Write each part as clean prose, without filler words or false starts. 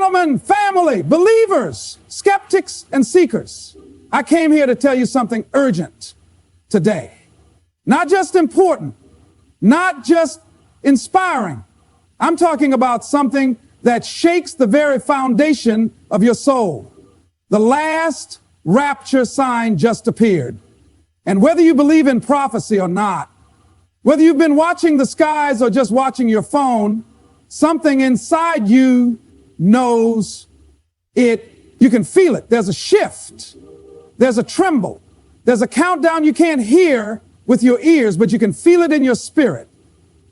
gentlemen, family, believers, skeptics, and seekers, I came here to tell you something urgent today. Not just important, not just inspiring. I'm talking about something that shakes the very foundation of your soul. The last rapture sign just appeared. And whether you believe in prophecy or not, whether you've been watching the skies or just watching your phone, something inside you knows it. You can feel it. There's a shift. There's a tremble. There's a countdown you can't hear with your ears, but you can feel it in your spirit.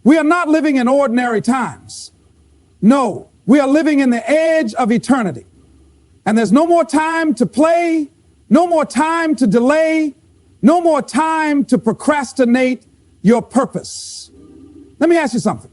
We are not living in ordinary times. No, we are living in the edge of eternity. And there's no more time to play, no more time to delay, no more time to procrastinate your purpose. Let me ask you something.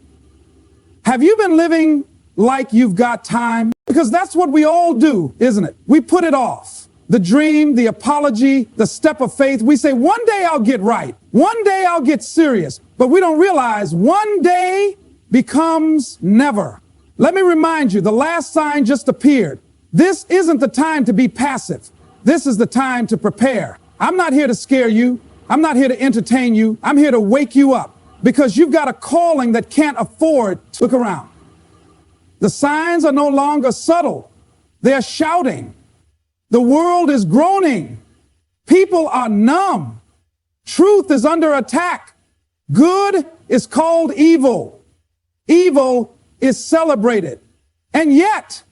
Have you been living like you've got time? Because that's what we all do, isn't it? We put it off. The dream, the apology, the step of faith. We say, one day I'll get right. One day I'll get serious. But we don't realize one day becomes never. Let me remind you, the last sign just appeared. This isn't the time to be passive. This is the time to prepare. I'm not here to scare you. I'm not here to entertain you. I'm here to wake you up because you've got a calling that can't afford to look around. The signs are no longer subtle. They're shouting. The world is groaning. People are numb. Truth is under attack. Good is called evil. Evil is celebrated. And yet,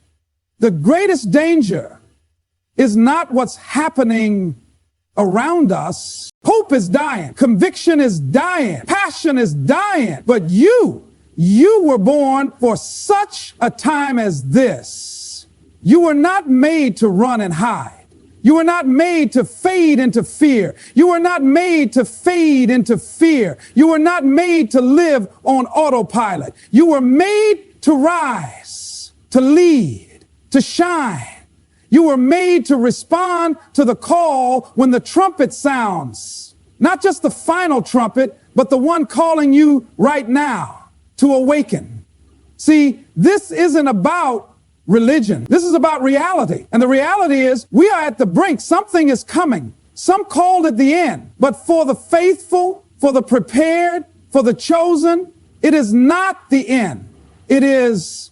the greatest danger is not what's happening around us. Hope is dying. Conviction is dying. Passion is dying. But you were born for such a time as this. You were not made to run and hide. You were not made to fade into fear. You were not made to fade into fear. You were not made to live on autopilot. You were made to rise, to lead, to shine. You were made to respond to the call when the trumpet sounds. Not just the final trumpet, but the one calling you right now to awaken. See, this isn't about religion. This is about reality. And the reality is we are at the brink. Something is coming. Some called at the end. But for the faithful, for the prepared, for the chosen, it is not the end. It is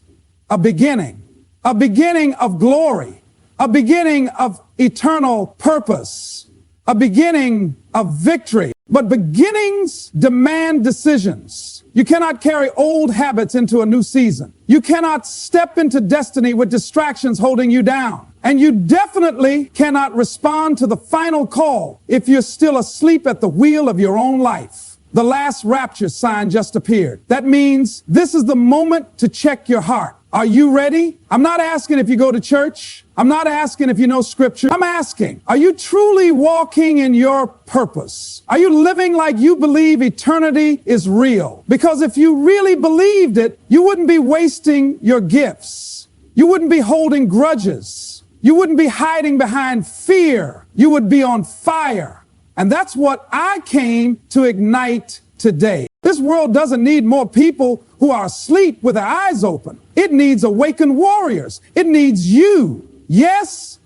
a beginning of glory, a beginning of eternal purpose, a beginning of victory. But beginnings demand decisions. You cannot carry old habits into a new season. You cannot step into destiny with distractions holding you down. And you definitely cannot respond to the final call if you're still asleep at the wheel of your own life. The last rapture sign just appeared. That means this is the moment to check your heart. Are you ready? I'm not asking if you go to church. I'm not asking if you know scripture. I'm asking, are you truly walking in your purpose? Are you living like you believe eternity is real? Because if you really believed it, you wouldn't be wasting your gifts. You wouldn't be holding grudges. You wouldn't be hiding behind fear. You would be on fire. And that's what I came to ignite today. This world doesn't need more people who are asleep with their eyes open. It needs awakened warriors. It needs you. Yes,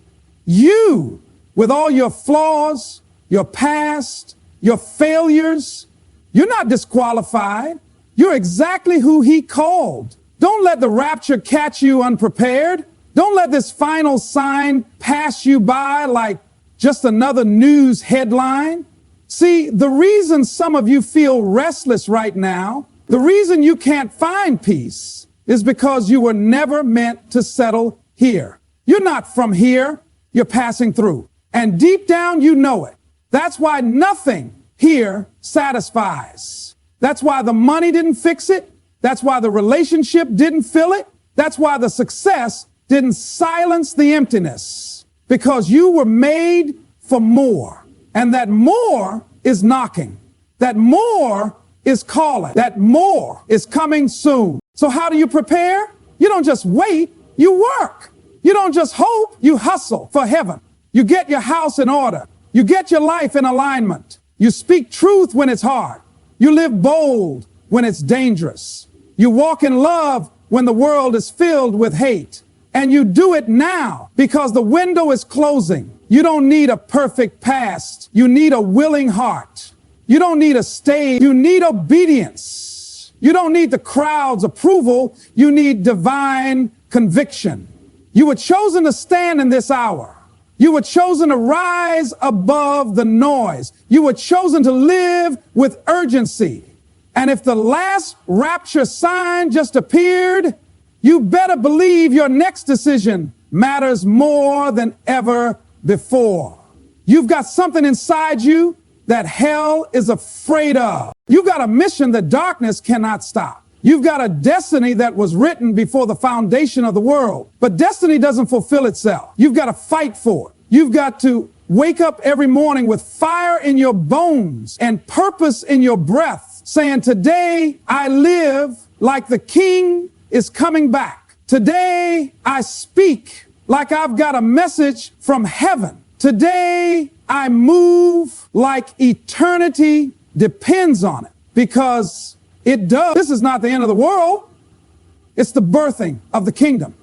you, with all your flaws, your past, your failures. You're not disqualified. You're exactly who he called. Don't let the rapture catch you unprepared. Don't let this final sign pass you by like just another news headline. See, the reason some of you feel restless right now, the reason you can't find peace is because you were never meant to settle here. You're not from here, you're passing through. And deep down, you know it. That's why nothing here satisfies. That's why the money didn't fix it. That's why the relationship didn't fill it. That's why the success didn't silence the emptiness. Because you were made for more. And that more is knocking. That more is calling. That more is coming soon. So how do you prepare? You don't just wait, you work. You don't just hope, you hustle for heaven. You get your house in order. You get your life in alignment. You speak truth when it's hard. You live bold when it's dangerous. You walk in love when the world is filled with hate. And you do it now because the window is closing. You don't need a perfect past. You need a willing heart. You don't need a stage. You need obedience. You don't need the crowd's approval. You need divine conviction. You were chosen to stand in this hour. You were chosen to rise above the noise. You were chosen to live with urgency. And if the last rapture sign just appeared, you better believe your next decision matters more than ever before. You've got something inside you that hell is afraid of. You've got a mission that darkness cannot stop. You've got a destiny that was written before the foundation of the world. But destiny doesn't fulfill itself. You've got to fight for it. You've got to wake up every morning with fire in your bones and purpose in your breath, saying, today I live like the King is coming back. Today I speak like I've got a message from heaven. Today I move like eternity depends on it, because it does. This is not the end of the world. It's the birthing of the kingdom.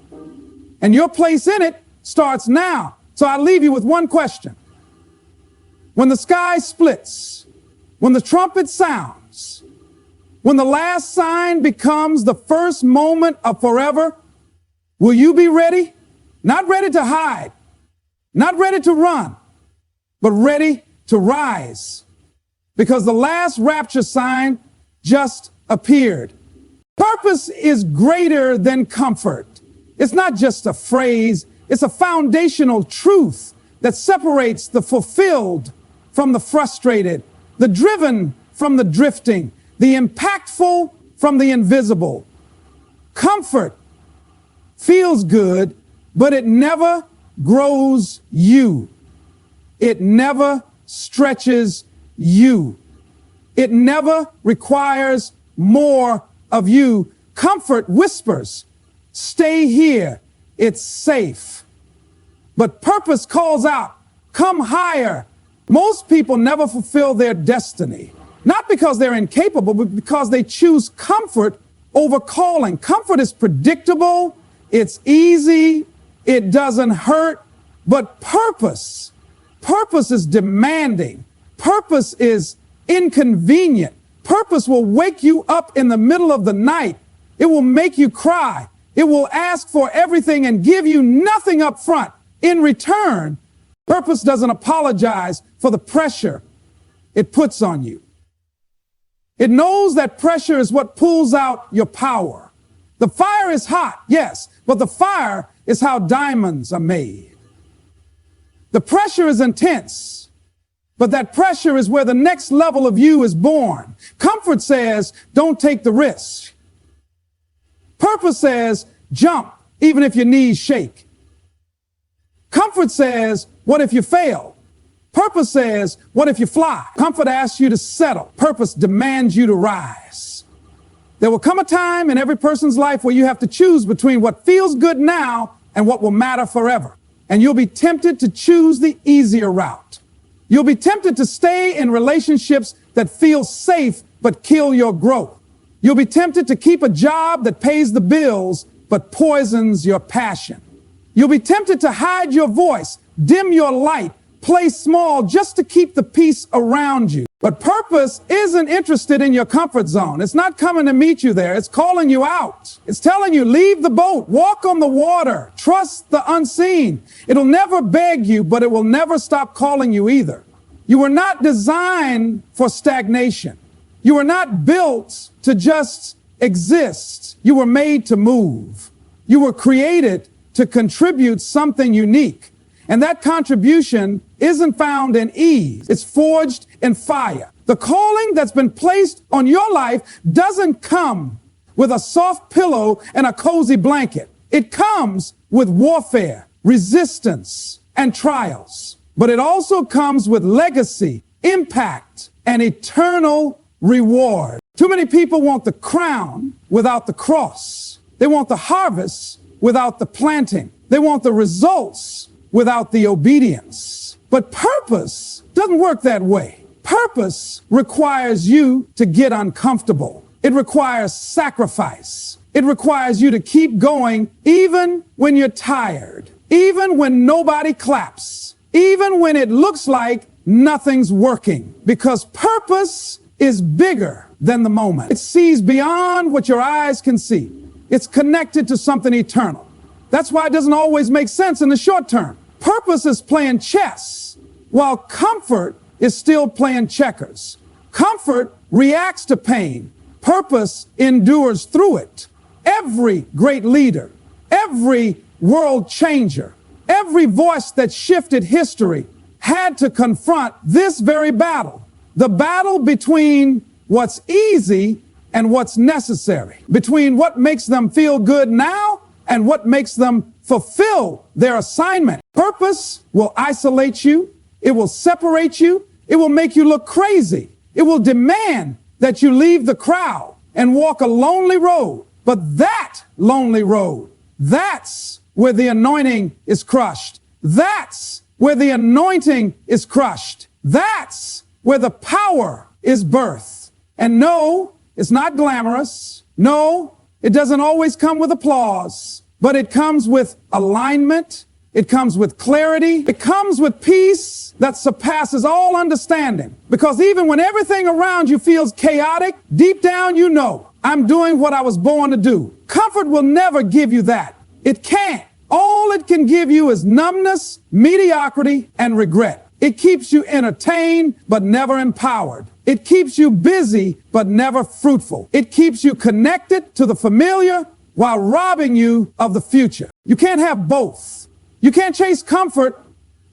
And your place in it starts now. So I leave you with one question. When the sky splits, when the trumpet sounds, when the last sign becomes the first moment of forever, will you be ready? Not ready to hide, not ready to run, but ready to rise. Because the last rapture sign just appeared. Purpose is greater than comfort. It's not just a phrase. It's a foundational truth that separates the fulfilled from the frustrated, the driven from the drifting, the impactful from the invisible. Comfort feels good, but it never grows you. It never stretches you. It never requires more of you. Comfort whispers, stay here, it's safe. But purpose calls out, come higher. Most people never fulfill their destiny, not because they're incapable, but because they choose comfort over calling. Comfort is predictable, it's easy, it doesn't hurt, but purpose is demanding. Purpose is inconvenient. Purpose will wake you up in the middle of the night. It will make you cry. It will ask for everything and give you nothing up front. In return, purpose doesn't apologize for the pressure it puts on you. It knows that pressure is what pulls out your power. The fire is hot, yes, but the fire is how diamonds are made. The pressure is intense, but that pressure is where the next level of you is born. Comfort says, don't take the risk. Purpose says, jump, even if your knees shake. Comfort says, what if you fail? Purpose says, what if you fly? Comfort asks you to settle. Purpose demands you to rise. There will come a time in every person's life where you have to choose between what feels good now and what will matter forever. And you'll be tempted to choose the easier route. You'll be tempted to stay in relationships that feel safe but kill your growth. You'll be tempted to keep a job that pays the bills but poisons your passion. You'll be tempted to hide your voice, dim your light, play small just to keep the peace around you. But purpose isn't interested in your comfort zone. It's not coming to meet you there. It's calling you out. It's telling you, leave the boat, walk on the water, trust the unseen. It'll never beg you, but it will never stop calling you either. You were not designed for stagnation. You were not built to just exist. You were made to move. You were created to contribute something unique. And that contribution isn't found in ease. It's forged in fire. The calling that's been placed on your life doesn't come with a soft pillow and a cozy blanket. It comes with warfare, resistance, and trials. But it also comes with legacy, impact, and eternal reward. Too many people want the crown without the cross. They want the harvest without the planting. They want the results without the obedience. But purpose doesn't work that way. Purpose requires you to get uncomfortable. It requires sacrifice. It requires you to keep going even when you're tired, even when nobody claps, even when it looks like nothing's working, because purpose is bigger than the moment. It sees beyond what your eyes can see. It's connected to something eternal. That's why it doesn't always make sense in the short term. Purpose is playing chess, while comfort is still playing checkers. Comfort reacts to pain. Purpose endures through it. Every great leader, every world changer, every voice that shifted history had to confront this very battle. The battle between what's easy and what's necessary, between what makes them feel good now and what makes them fulfill their assignment. Purpose will isolate you. It will separate you. It will make you look crazy. It will demand that you leave the crowd and walk a lonely road. But that lonely road, that's where the anointing is crushed. That's where the anointing is crushed. That's where the power is birthed. And no, it's not glamorous. No, it doesn't always come with applause, but it comes with alignment. It comes with clarity. It comes with peace that surpasses all understanding. Because even when everything around you feels chaotic, deep down you know, I'm doing what I was born to do. Comfort will never give you that. It can't. All it can give you is numbness, mediocrity, and regret. It keeps you entertained, but never empowered. It keeps you busy, but never fruitful. It keeps you connected to the familiar while robbing you of the future. You can't have both. You can't chase comfort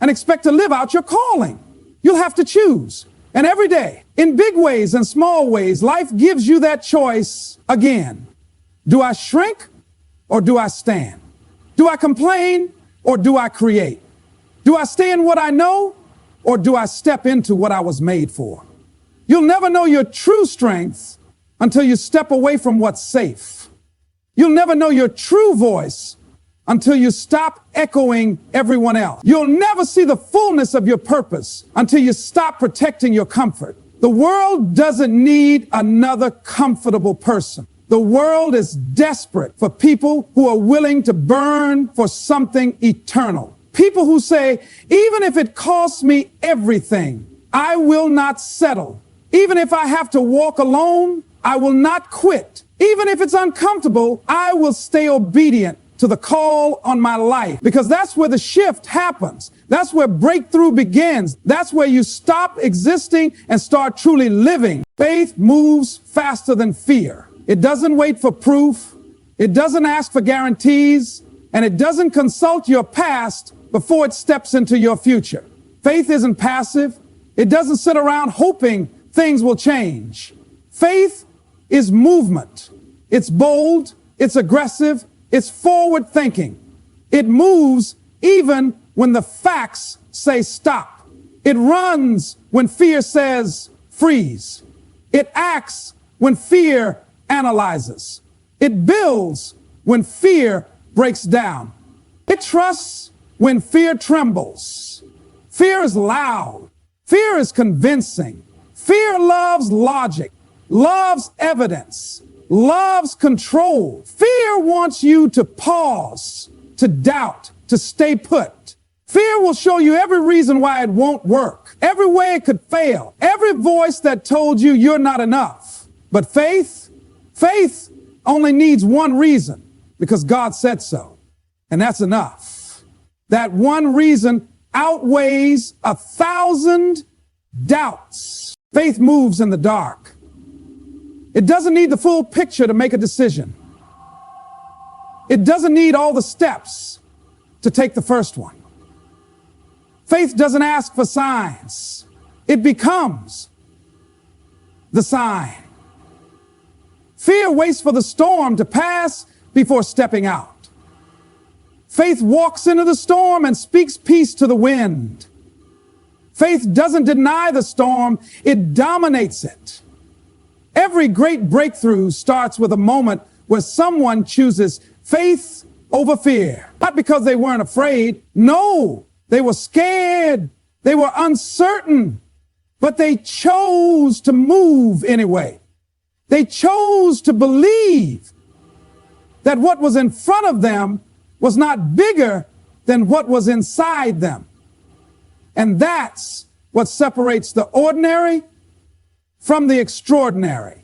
and expect to live out your calling. You'll have to choose. And every day, in big ways and small ways, life gives you that choice again. Do I shrink or do I stand? Do I complain or do I create? Do I stay in what I know or do I step into what I was made for? You'll never know your true strength until you step away from what's safe. You'll never know your true voice until you stop echoing everyone else. You'll never see the fullness of your purpose until you stop protecting your comfort. The world doesn't need another comfortable person. The world is desperate for people who are willing to burn for something eternal. People who say, even if it costs me everything, I will not settle. Even if I have to walk alone, I will not quit. Even if it's uncomfortable, I will stay obedient to the call on my life, because that's where the shift happens. That's where breakthrough begins. That's where you stop existing and start truly living. Faith moves faster than fear. It doesn't wait for proof. It doesn't ask for guarantees, and it doesn't consult your past before it steps into your future. Faith isn't passive. It doesn't sit around hoping things will change. Faith is movement. It's bold. It's aggressive. It's forward thinking. It moves even when the facts say stop. It runs when fear says freeze. It acts when fear analyzes. It builds when fear breaks down. It trusts when fear trembles. Fear is loud. Fear is convincing. Fear loves logic, loves evidence, loves control. Fear wants you to pause, to doubt, to stay put. Fear will show you every reason why it won't work, every way it could fail, every voice that told you you're not enough. But faith only needs one reason, because God said so. And that's enough. That one reason outweighs 1,000 doubts. Faith moves in the dark. It doesn't need the full picture to make a decision. It doesn't need all the steps to take the first one. Faith doesn't ask for signs. It becomes the sign. Fear waits for the storm to pass before stepping out. Faith walks into the storm and speaks peace to the wind. Faith doesn't deny the storm, it dominates it. Every great breakthrough starts with a moment where someone chooses faith over fear. Not because they weren't afraid. No, they were scared. They were uncertain, but they chose to move anyway. They chose to believe. that what was in front of them was not bigger than what was inside them. And that's what separates the ordinary from the extraordinary.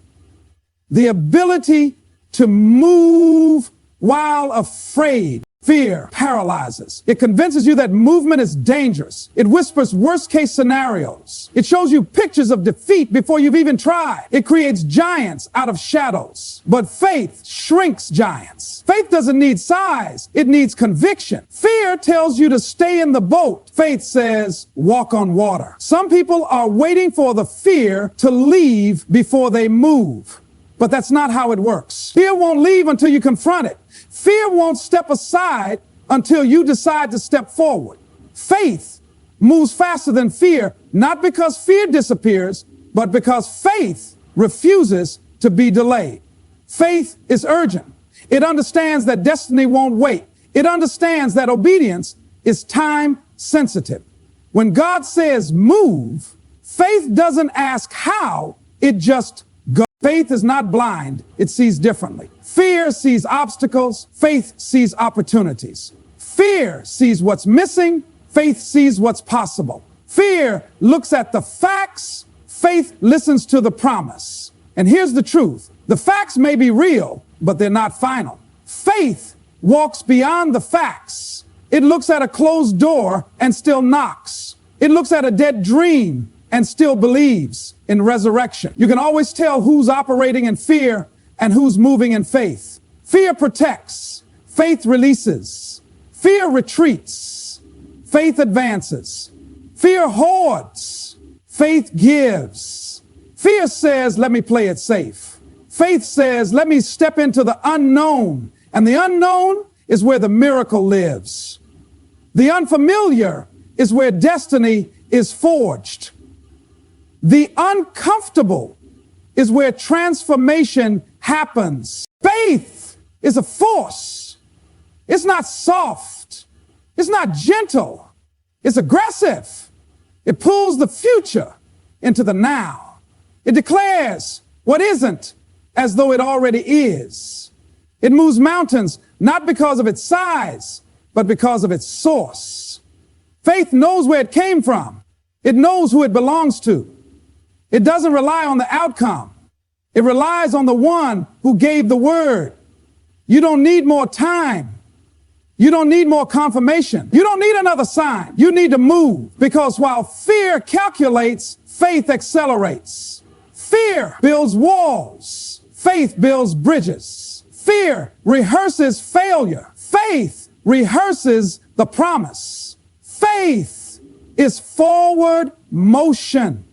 The ability to move while afraid. Fear paralyzes. It convinces you that movement is dangerous. It whispers worst-case scenarios. It shows you pictures of defeat before you've even tried. It creates giants out of shadows. But faith shrinks giants. Faith doesn't need size. It needs conviction. Fear tells you to stay in the boat. Faith says, walk on water. Some people are waiting for the fear to leave before they move. But that's not how it works. Fear won't leave until you confront it. Fear won't step aside until you decide to step forward. Faith moves faster than fear, not because fear disappears, but because faith refuses to be delayed. Faith is urgent. It understands that destiny won't wait. It understands that obedience is time sensitive. When God says move, faith doesn't ask how, it just goes. Faith is not blind, it sees differently. Fear sees obstacles, faith sees opportunities. Fear sees what's missing, faith sees what's possible. Fear looks at the facts, faith listens to the promise. And here's the truth, the facts may be real, but they're not final. Faith walks beyond the facts. It looks at a closed door and still knocks. It looks at a dead dream and still believes in resurrection. You can always tell who's operating in fear and who's moving in faith. Fear protects, faith releases. Fear retreats, faith advances. Fear hoards, faith gives. Fear says, let me play it safe. Faith says, let me step into the unknown. And the unknown is where the miracle lives. The unfamiliar is where destiny is forged. The uncomfortable is where transformation happens. Faith is a force. It's not soft. It's not gentle. It's aggressive. It pulls the future into the now. It declares what isn't as though it already is. It moves mountains not because of its size, but because of its source. Faith knows where it came from. It knows who it belongs to. It doesn't rely on the outcome. It relies on the one who gave the word. You don't need more time. You don't need more confirmation. You don't need another sign. You need to move, because while fear calculates, faith accelerates. Fear builds walls. Faith builds bridges. Fear rehearses failure. Faith rehearses the promise. Faith is forward motion.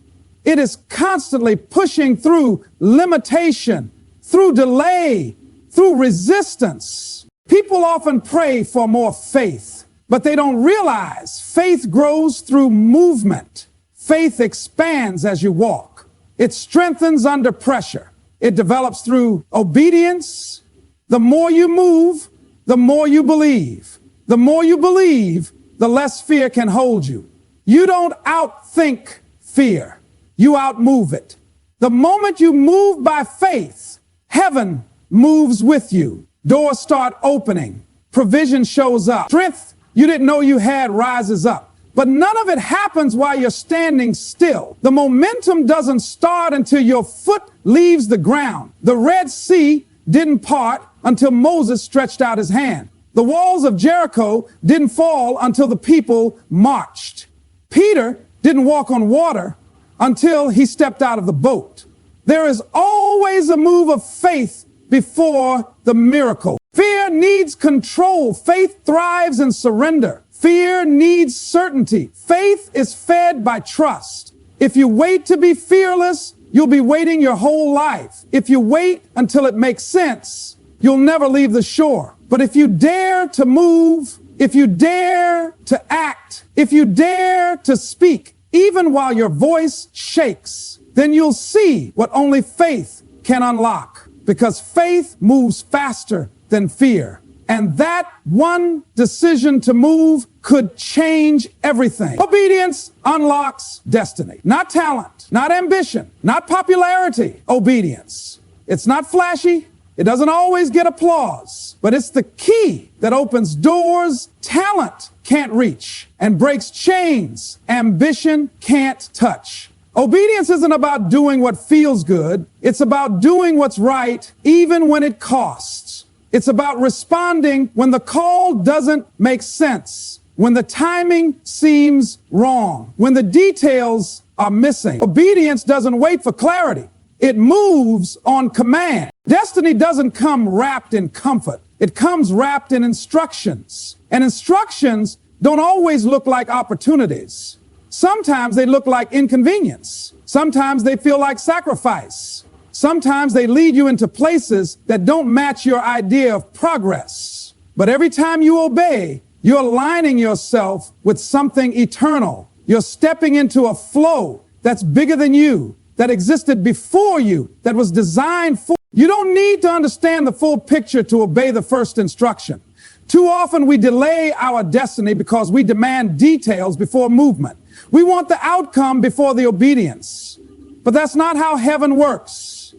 It is constantly pushing through limitation, through delay, through resistance. People often pray for more faith, but they don't realize faith grows through movement. Faith expands as you walk. It strengthens under pressure. It develops through obedience. The more you move, the more you believe. The more you believe, the less fear can hold you. You don't outthink fear. You outmove it. The moment you move by faith, heaven moves with you. Doors start opening. Provision shows up. Strength you didn't know you had rises up. But none of it happens while you're standing still. The momentum doesn't start until your foot leaves the ground. The Red Sea didn't part until Moses stretched out his hand. The walls of Jericho didn't fall until the people marched. Peter didn't walk on water until he stepped out of the boat. There is always a move of faith before the miracle. Fear needs control. Faith thrives in surrender. Fear needs certainty. Faith is fed by trust. If you wait to be fearless, you'll be waiting your whole life. If you wait until it makes sense, you'll never leave the shore. But if you dare to move, if you dare to act, if you dare to speak, even while your voice shakes, then you'll see what only faith can unlock. Because faith moves faster than fear. And that one decision to move could change everything. Obedience unlocks destiny. Not talent, not ambition, not popularity. Obedience. It's not flashy. It doesn't always get applause, but it's the key that opens doors talent can't reach and breaks chains ambition can't touch. Obedience isn't about doing what feels good. It's about doing what's right, even when it costs. It's about responding when the call doesn't make sense, when the timing seems wrong, when the details are missing. Obedience doesn't wait for clarity. It moves on command. Destiny doesn't come wrapped in comfort. It comes wrapped in instructions. And instructions don't always look like opportunities. Sometimes they look like inconvenience. Sometimes they feel like sacrifice. Sometimes they lead you into places that don't match your idea of progress. But every time you obey, you're aligning yourself with something eternal. You're stepping into a flow that's bigger than you, that existed before you, that was designed for. You don't need to understand the full picture to obey the first instruction. Too often we delay our destiny because we demand details before movement. We want the outcome before the obedience. But that's not how heaven works.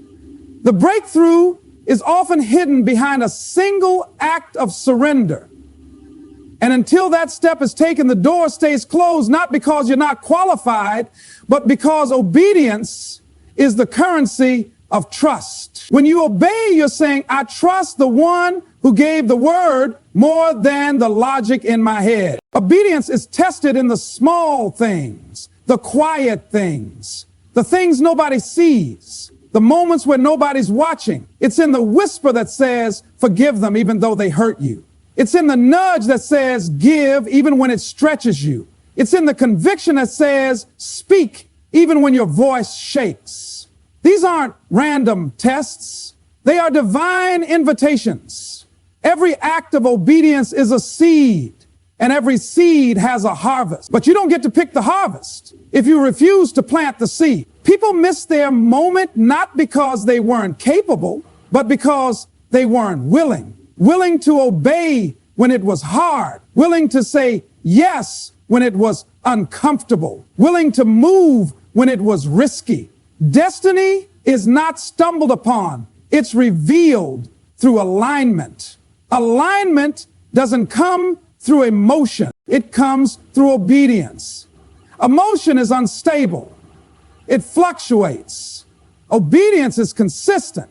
The breakthrough is often hidden behind a single act of surrender. And until that step is taken, the door stays closed, not because you're not qualified, but because obedience is the currency of trust. When you obey, you're saying, I trust the one who gave the word more than the logic in my head. Obedience is tested in the small things, the quiet things, the things nobody sees, the moments where nobody's watching. It's in the whisper that says, forgive them even though they hurt you. It's in the nudge that says, give even when it stretches you. It's in the conviction that says, speak even when your voice shakes. These aren't random tests. They are divine invitations. Every act of obedience is a seed, and every seed has a harvest. But you don't get to pick the harvest if you refuse to plant the seed. People miss their moment not because they weren't capable, but because they weren't willing. Willing to obey when it was hard. Willing to say yes when it was uncomfortable. Willing to move when it was risky. Destiny is not stumbled upon. It's revealed through alignment. Alignment doesn't come through emotion. It comes through obedience. Emotion is unstable. It fluctuates. Obedience is consistent.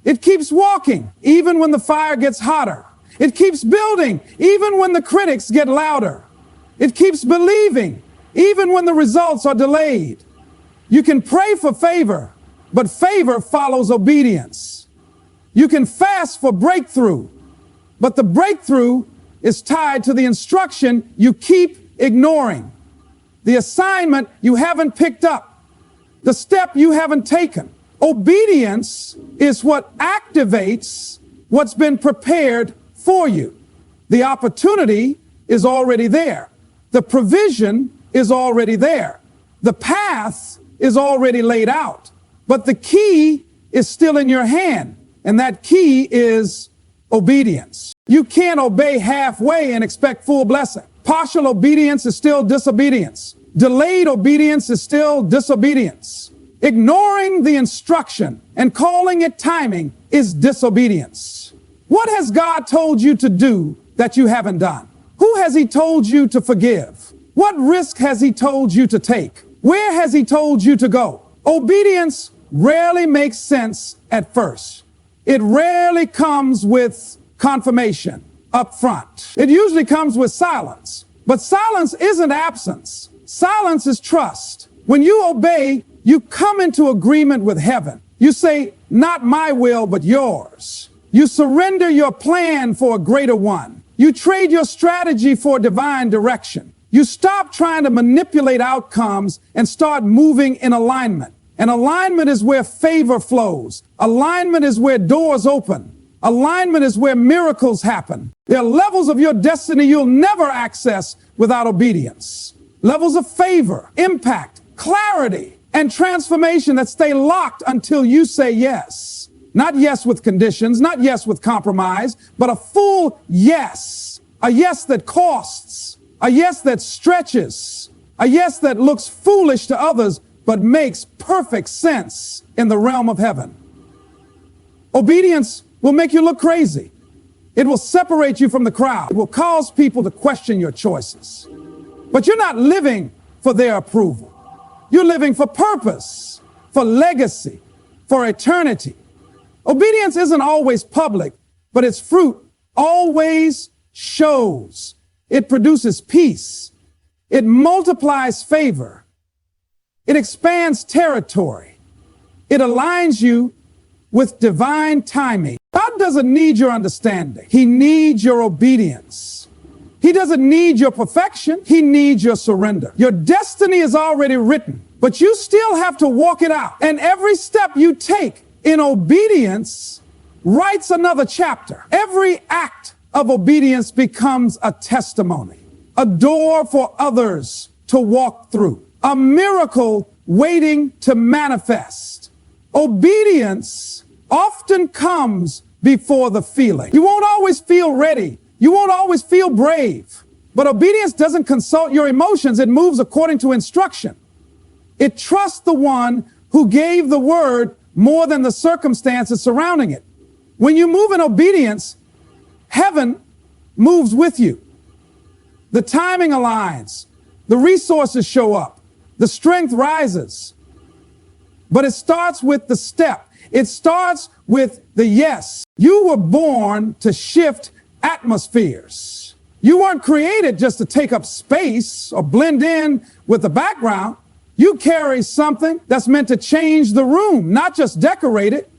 It keeps walking even when the fire gets hotter. It keeps building even when the critics get louder. It keeps believing even when the results are delayed. You can pray for favor, but favor follows obedience. You can fast for breakthrough, but the breakthrough is tied to the instruction you keep ignoring, the assignment you haven't picked up, the step you haven't taken. Obedience is what activates what's been prepared for you. The opportunity is already there. The provision is already there. The path is already laid out. But the key is still in your hand, and that key is obedience. You can't obey halfway and expect full blessing. Partial obedience is still disobedience. Delayed obedience is still disobedience. Ignoring the instruction and calling it timing is disobedience. What has God told you to do that you haven't done? Who has He told you to forgive? What risk has He told you to take? Where has He told you to go? Obedience rarely makes sense at first. It rarely comes with confirmation up front. It usually comes with silence. But silence isn't absence. Silence is trust. When you obey, you come into agreement with heaven. You say, not my will, but yours. You surrender your plan for a greater one. You trade your strategy for divine direction. You stop trying to manipulate outcomes and start moving in alignment. And alignment is where favor flows. Alignment is where doors open. Alignment is where miracles happen. There are levels of your destiny you'll never access without obedience. Levels of favor, impact, clarity, and transformation that stay locked until you say yes. Not yes with conditions, not yes with compromise, but a full yes. A yes that costs. A yes that stretches. A yes that looks foolish to others, but makes perfect sense in the realm of heaven. Obedience will make you look crazy. It will separate you from the crowd. It will cause people to question your choices. But you're not living for their approval. You're living for purpose, for legacy, for eternity. Obedience isn't always public, but its fruit always shows. It produces peace. It multiplies favor. It expands territory. It aligns you with divine timing. God doesn't need your understanding. He needs your obedience. He doesn't need your perfection. He needs your surrender. Your destiny is already written, but you still have to walk it out. And every step you take in obedience writes another chapter. Every act of obedience becomes a testimony, a door for others to walk through, a miracle waiting to manifest. Obedience often comes before the feeling. You won't always feel ready. You won't always feel brave. But obedience doesn't consult your emotions. It moves according to instruction. It trusts the one who gave the word more than the circumstances surrounding it. When you move in obedience, heaven moves with you. The timing aligns. The resources show up. The strength rises. But it starts with the step. It starts with the yes. You were born to shift atmospheres. You weren't created just to take up space or blend in with the background. You carry something that's meant to change the room, not just decorate it.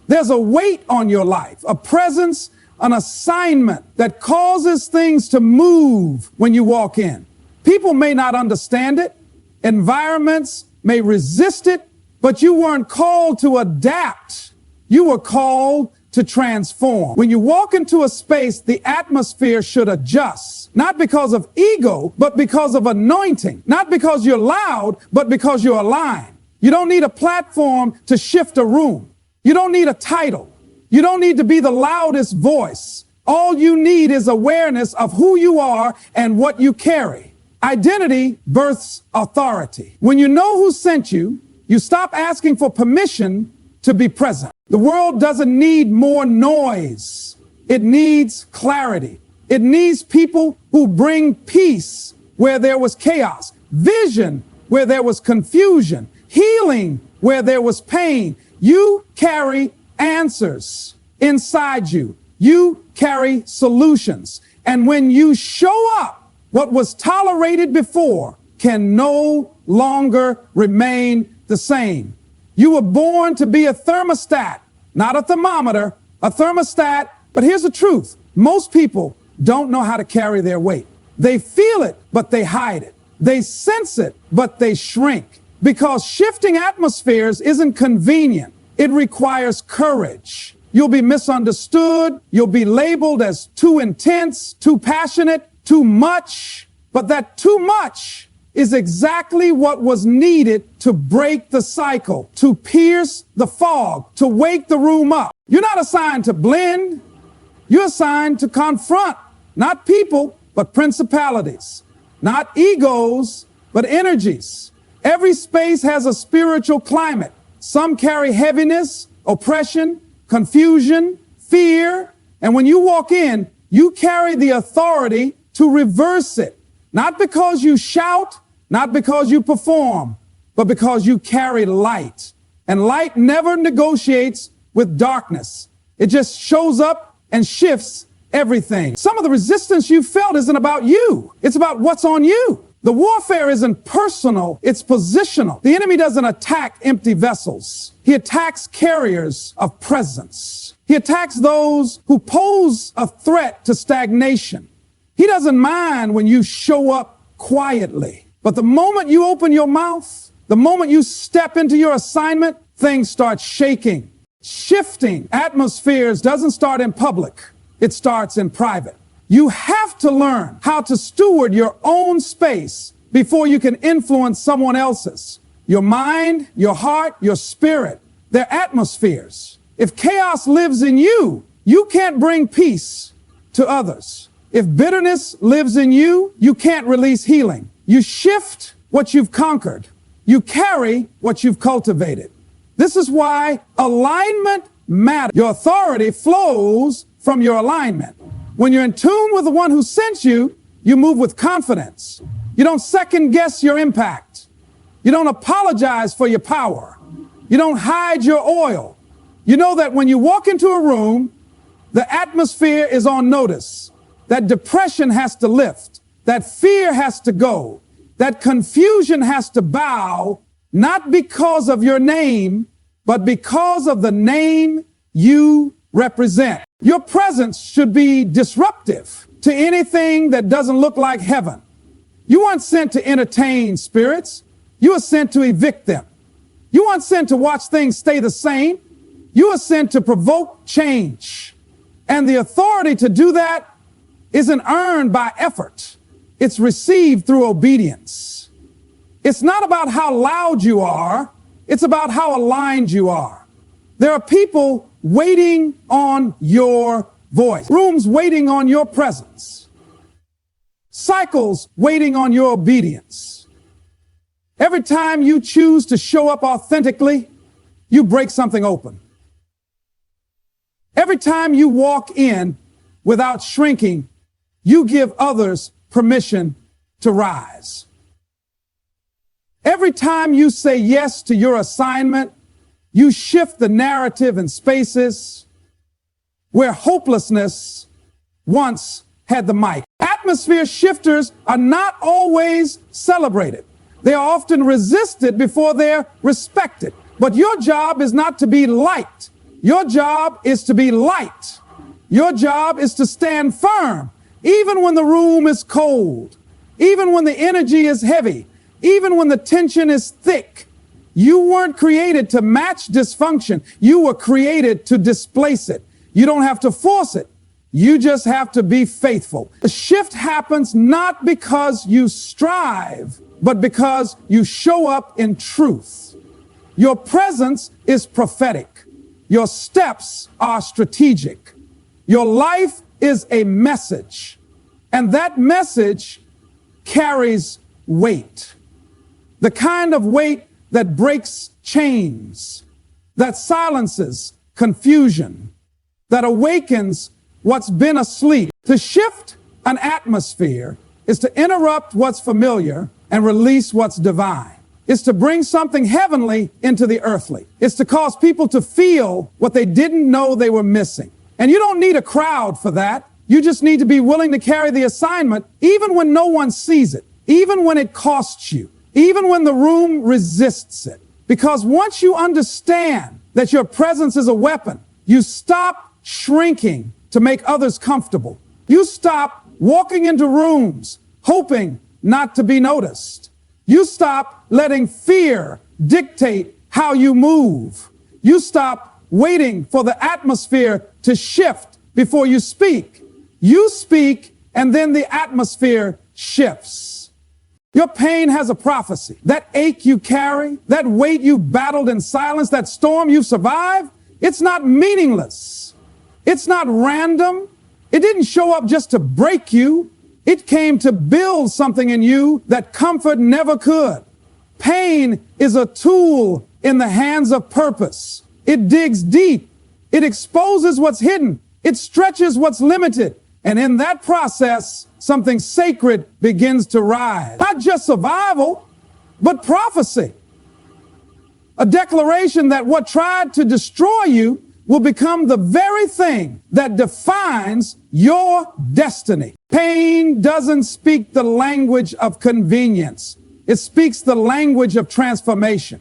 There's a weight on your life, a presence, an assignment that causes things to move when you walk in. People may not understand it. Environments may resist it, but you weren't called to adapt. You were called to transform. When you walk into a space, the atmosphere should adjust, not because of ego, but because of anointing, not because you're loud, but because you're aligned. You don't need a platform to shift a room. You don't need a title. You don't need to be the loudest voice. All you need is awareness of who you are and what you carry. Identity births authority. When you know who sent you, you stop asking for permission to be present. The world doesn't need more noise. It needs clarity. It needs people who bring peace where there was chaos, vision where there was confusion, healing where there was pain. You carry answers inside you. You carry solutions. And when you show up, what was tolerated before can no longer remain the same. You were born to be a thermostat, not a thermometer, a thermostat. But here's the truth. Most people don't know how to carry their weight. They feel it, but they hide it. They sense it, but they shrink. Because shifting atmospheres isn't convenient. It requires courage. You'll be misunderstood. You'll be labeled as too intense, too passionate, too much. But that too much is exactly what was needed to break the cycle, to pierce the fog, to wake the room up. You're not assigned to blend. You're assigned to confront, not people, but principalities, not egos, but energies. Every space has a spiritual climate. Some carry heaviness, oppression, confusion, fear. And when you walk in, you carry the authority to reverse it. Not because you shout, not because you perform, but because you carry light. And light never negotiates with darkness. It just shows up and shifts everything. Some of the resistance you felt isn't about you. It's about what's on you. The warfare isn't personal, it's positional. The enemy doesn't attack empty vessels. He attacks carriers of presence. He attacks those who pose a threat to stagnation. He doesn't mind when you show up quietly. But the moment you open your mouth, the moment you step into your assignment, things start shaking. Shifting atmospheres doesn't start in public. It starts in private. You have to learn how to steward your own space before you can influence someone else's. Your mind, your heart, your spirit, they're atmospheres. If chaos lives in you, you can't bring peace to others. If bitterness lives in you, you can't release healing. You shift what you've conquered. You carry what you've cultivated. This is why alignment matter. Your authority flows from your alignment. When you're in tune with the one who sent you, you move with confidence. You don't second guess your impact. You don't apologize for your power. You don't hide your oil. You know that when you walk into a room, the atmosphere is on notice. That depression has to lift. That fear has to go. That confusion has to bow, not because of your name, but because of the name you represent. Your presence should be disruptive to anything that doesn't look like heaven. You weren't sent to entertain spirits. You were sent to evict them. You weren't sent to watch things stay the same. You were sent to provoke change. And the authority to do that isn't earned by effort. It's received through obedience. It's not about how loud you are. It's about how aligned you are. There are people waiting on your voice, rooms waiting on your presence, cycles waiting on your obedience. Every time you choose to show up authentically, you break something open. Every time you walk in without shrinking, you give others permission to rise. Every time you say yes to your assignment, you shift the narrative in spaces where hopelessness once had the mic. Atmosphere shifters are not always celebrated. They are often resisted before they're respected. But your job is not to be liked. Your job is to be light. Your job is to stand firm, even when the room is cold, even when the energy is heavy, even when the tension is thick. You weren't created to match dysfunction. You were created to displace it. You don't have to force it. You just have to be faithful. The shift happens not because you strive, but because you show up in truth. Your presence is prophetic. Your steps are strategic. Your life is a message, and that message carries weight. The kind of weight that breaks chains, that silences confusion, that awakens what's been asleep. To shift an atmosphere is to interrupt what's familiar and release what's divine. It's to bring something heavenly into the earthly. It's to cause people to feel what they didn't know they were missing. And you don't need a crowd for that. You just need to be willing to carry the assignment, even when no one sees it, even when it costs you, even when the room resists it. Because once you understand that your presence is a weapon, you stop shrinking to make others comfortable. You stop walking into rooms hoping not to be noticed. You stop letting fear dictate how you move. You stop waiting for the atmosphere to shift before you speak. You speak, and then the atmosphere shifts. Your pain has a prophecy. That ache you carry, that weight you battled in silence, that storm you survived, it's not meaningless. It's not random. It didn't show up just to break you. It came to build something in you that comfort never could. Pain is a tool in the hands of purpose. It digs deep. It exposes what's hidden. It stretches what's limited. And in that process, something sacred begins to rise. Not just survival, but prophecy. A declaration that what tried to destroy you will become the very thing that defines your destiny. Pain doesn't speak the language of convenience. It speaks the language of transformation.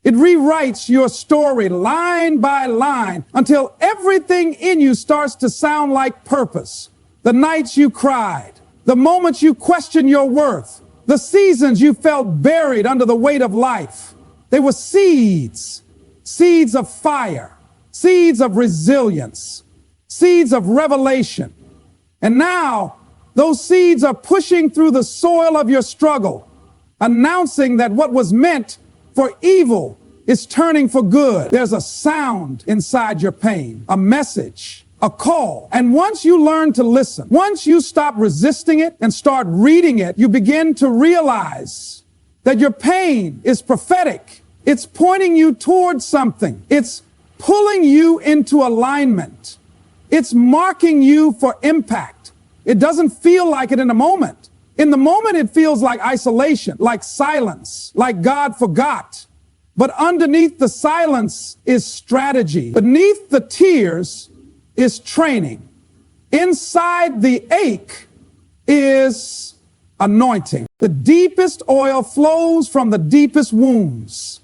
It rewrites your story line by line until everything in you starts to sound like purpose. The nights you cried, the moments you questioned your worth, the seasons you felt buried under the weight of life. They were seeds, seeds of fire, seeds of resilience, seeds of revelation. And now those seeds are pushing through the soil of your struggle, announcing that what was meant for evil is turning for good. There's a sound inside your pain, a message, a call. And once you learn to listen, once you stop resisting it and start reading it, you begin to realize that your pain is prophetic. It's pointing you towards something. It's pulling you into alignment. It's marking you for impact. It doesn't feel like it in the moment. In the moment, it feels like isolation, like silence, like God forgot. But underneath the silence is strategy. Beneath the tears is training. Inside the ache is anointing. The deepest oil flows from the deepest wounds.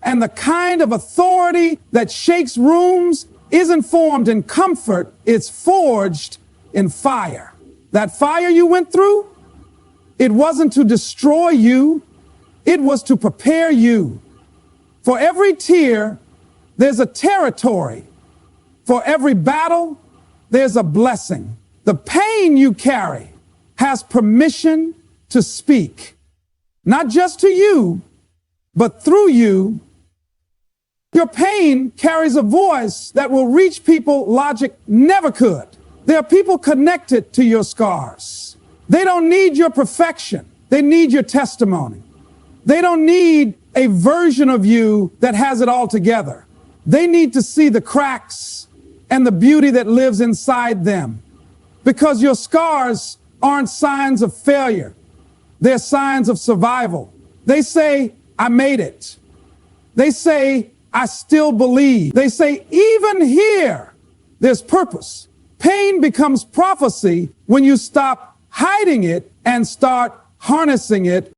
And the kind of authority that shakes rooms isn't formed in comfort, it's forged in fire. That fire you went through, it wasn't to destroy you, it was to prepare you. For every tear, there's a territory. For every battle, there's a blessing. The pain you carry has permission to speak, not just to you, but through you. Your pain carries a voice that will reach people logic never could. There are people connected to your scars. They don't need your perfection. They need your testimony. They don't need a version of you that has it all together. They need to see the cracks and the beauty that lives inside them. Because your scars aren't signs of failure. They're signs of survival. They say, I made it. They say, I still believe. They say, even here, there's purpose. Pain becomes prophecy when you stop hiding it and start harnessing it